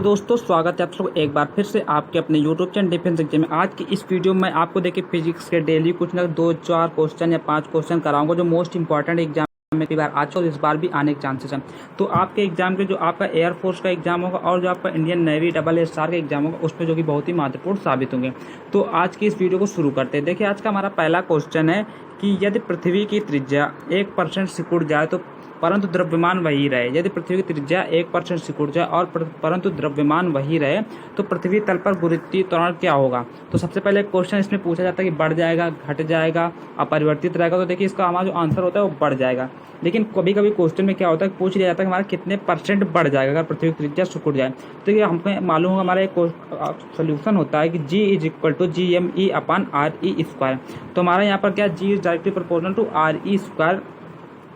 दोस्तों, स्वागत है आप सबको एक बार फिर से आपके अपने यूट्यूब चैनल डिफेंस एग्जाम में। आज की इस वीडियो में आपको देखिए फिजिक्स के डेली कुछ ना 2-4 क्वेश्चन या 5 क्वेश्चन कराऊंगा जो मोस्ट इंपॉर्टेंट एग्जाम में कई बार आ चुका और इस बार भी आने के चांसेस हैं। तो आपके एग्जाम के जो आपका एयरफोर्स का एग्जाम होगा और जो आपका इंडियन नेवी डबल स्टार का एग्जाम होगा उसमें जो कि बहुत ही महत्वपूर्ण साबित होंगे। तो आज की इस वीडियो को शुरू करते हैं। देखिए, आज का हमारा पहला क्वेश्चन है कि यदि पृथ्वी की त्रिज्या 1% सिकुड़ जाए तो परंतु द्रव्यमान वही रहे। यदि पृथ्वी की त्रिज्या 1% सिकुड़ जाए और परंतु द्रव्यमान वही रहे तो पृथ्वी तल पर गुरुत्वीय त्वरण क्या होगा। तो सबसे पहले क्वेश्चन इसमें पूछा जाता है कि बढ़ जाएगा, घट जाएगा, अपरिवर्तित रहेगा। तो देखिए, इसका हमारा जो आंसर होता है वो बढ़ जाएगा। लेकिन कभी कभी क्वेश्चन में क्या होता है, पूछ लिया जाता है कि हमारा कितने परसेंट बढ़ जाएगा अगर पृथ्वी की त्रिज्या सिकुड़ जाए। तो देखिए, हमको मालूम होगा हमारा एक सोल्यूशन होता है कि G=GME/RE²। तो हमारा यहाँ पर क्या G is directly proportional to RE²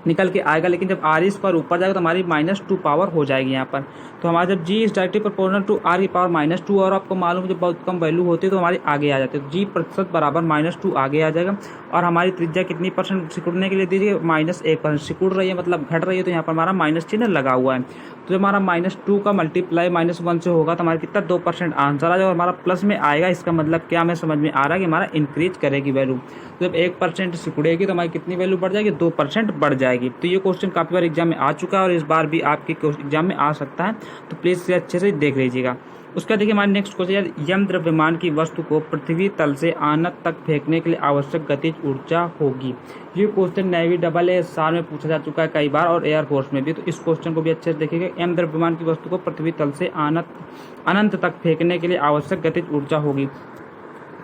निकल के आएगा। लेकिन जब RE² ऊपर जाएगा तो हमारी -2 पावर हो जाएगी यहाँ पर। तो हमारा जब G is directly proportional to R की पावर -2 और आपको मालूम जब बहुत कम वैल्यू होती है तो हमारी आगे आ जाती है। तो G प्रतिशत बराबर -2 आगे आ जाएगा। और हमारी त्रिज्या कितनी परसेंट सिकुड़ने के लिए दीजिए, -1%। सिकुड़ रही है मतलब घट रही है, तो यहाँ पर हमारा माइनस चिन्ह लगा हुआ है। तो जब हमारा -2 का मल्टीप्लाई -1 से होगा तो हमारा कितना 2% आंसर आ जाएगा। और हमारा प्लस में आएगा, इसका मतलब क्या हमें समझ में आ रहा है कि हमारा इंक्रीज करेगी वैल्यू। तो जब 1% सिकुड़ेगी तो हमारी कितनी वैल्यू बढ़ जाएगी, 2% बढ़ जाएगी। तो ये क्वेश्चन काफ़ी बार एग्जाम में आ चुका है और इस बार भी आपके एग्जाम में आ सकता है। तो प्लीज़ इसे अच्छे से देख लीजिएगा। उसका देखिए हमारे नेक्स्ट क्वेश्चन, यम द्रव्यमान की वस्तु को पृथ्वी तल से आनत तक फेंकने के लिए आवश्यक गतिज ऊर्जा होगी। ये क्वेश्चन नेवी डबल स्टार में पूछा जा चुका है कई बार और एयरफोर्स में भी। तो इस क्वेश्चन को भी अच्छे से देखिएगा। यम द्रव्यमान की वस्तु को पृथ्वी तल से अनंत तक फेंकने के लिए आवश्यक गतिज ऊर्जा होगी।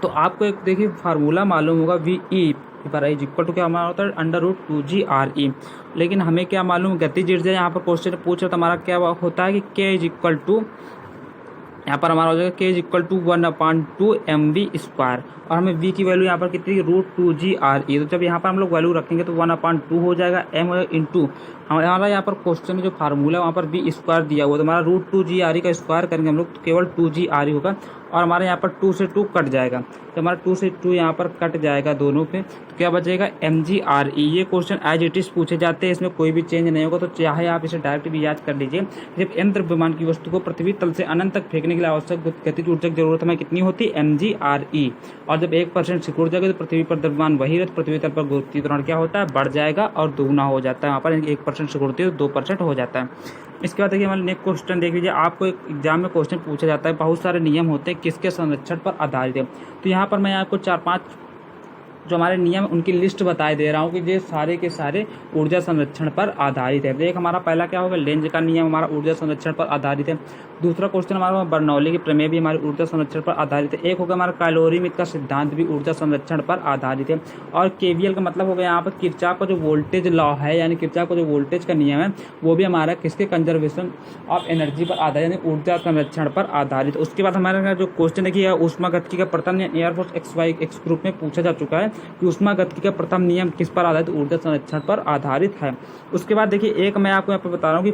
तो आपको एक देखिए फार्मूला मालूम होगा, VE पर इक्वल टू क्या हमारा होता है √2GRE। लेकिन हमें क्या मालूम, गतिज ऊर्जा यहाँ पर क्वेश्चन पूछ रहे तो हमारा क्या होता है कि K यहाँ पर हमारा हो जाएगा K=1/2 mv²। और हमें V की वैल्यू यहाँ पर कितनी, √2GRE। तो जब यहाँ पर हम लोग वैल्यू रखेंगे तो 1/2 हो जाएगा, m इंटू हमारा यहाँ पर क्वेश्चन में जो फार्मूला है वहाँ पर V² दिया हुआ। तो हमारा √2GRE का स्क्वायर करेंगे हम लोग तो केवल 2GRE होगा। और हमारे यहाँ पर 2 से 2 कट जाएगा। तो हमारा 2 से 2 यहाँ पर कट जाएगा दोनों पे, तो क्या बचेगा mgRE। ये क्वेश्चन एज इट इज पूछे जाते हैं, इसमें कोई भी चेंज नहीं होगा। तो चाहे आप इसे डायरेक्ट भी याद कर लीजिए। जब m द्रव्यमान की वस्तु को पृथ्वी तल से अनंत तक फेंकने के लिए आवश्यक गतिज ऊर्जा की जरूरत हमें कितनी होती है, mgRE। और जब 1% सिकुड़ जाएगा तो पृथ्वी पर द्रव्यमान वही रहता, पृथ्वी तल पर गुरुत्वीय त्वरण क्या होता है, बढ़ जाएगा और दोगुना हो जाता है। वहाँ पर 1% सिकुड़ती है तो 2% हो जाता है। इसके बाद देखिए हमारे नेक्स्ट क्वेश्चन देख लीजिए। आपको एक एग्जाम में क्वेश्चन पूछा जाता है, बहुत सारे नियम होते हैं किसके संरक्षण पर आधारित है। तो यहाँ पर मैं आपको 4-5 जो हमारे नियम उनकी लिस्ट बताए दे रहा हूँ कि ये सारे के सारे ऊर्जा संरक्षण पर आधारित है। एक हमारा पहला क्या होगा, लेंज का नियम हमारा ऊर्जा संरक्षण पर आधारित है। दूसरा क्वेश्चन हमारा बर्नौली की प्रमेय भी हमारी ऊर्जा संरक्षण पर आधारित है। एक होगा हमारा कैलोरीमित का सिद्धांत भी ऊर्जा संरक्षण पर आधारित है। और KVL का मतलब होगा यहाँ पर किरचॉफ का जो वोल्टेज लॉ है, यानी किरचॉफ का जो वोल्टेज का नियम है वो भी हमारा किसके, कंजर्वेशन ऑफ एनर्जी पर आधारित, यानी ऊर्जा संरक्षण पर आधारित। उसके बाद हमारा जो क्वेश्चन है कि ऊष्मागतिकी का प्रथम एयरफोर्स XY ग्रुप में पूछा जा चुका है कि ऊष्मागतिकी का प्रथम नियम किस पर आधारित, ऊर्जा संरक्षण पर आधारित है। उसके बाद देखिए एक मैं आपको यहाँ पर बता रहा हूँ कि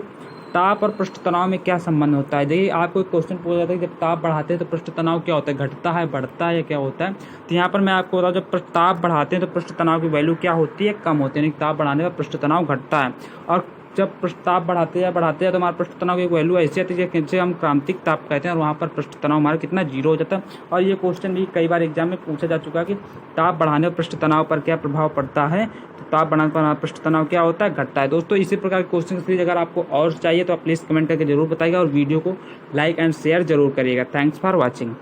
ताप और पृष्ठ तनाव में क्या संबंध होता है। देखिए आपको एक क्वेश्चन पूछा जाता है कि जब ताप बढ़ाते हैं तो पृष्ठ तनाव क्या होता है, घटता है, बढ़ता है या क्या होता है। तो यहाँ पर मैं आपको बताऊँ, जब ताप बढ़ाते हैं तो पृष्ठ तनाव की वैल्यू क्या होती है, कम होती है। यानी ताप बढ़ाने पर पृष्ठ तनाव घटता है। और जब ताप बढ़ाते हैं तो हमारे पृष्ठ तनाव की वैल्यू ऐसी आती है जिसे हम क्रांतिक ताप कहते हैं और वहाँ पर पृष्ठ तनाव हमारा कितना, 0 हो जाता है। और ये क्वेश्चन भी कई बार एग्जाम में पूछा जा चुका है कि ताप बढ़ाने पर पृष्ठ तनाव पर क्या प्रभाव पड़ता है। तो ताप बढ़ाने पर पृष्ठ तनाव क्या होता है, घटता है। दोस्तों इसी प्रकार के क्वेश्चन प्लीज अगर आपको और चाहिए तो आप प्लीज़ कमेंट करके जरूर बताइएगा और वीडियो को लाइक एंड शेयर जरूर करिएगा। Thanks for watching.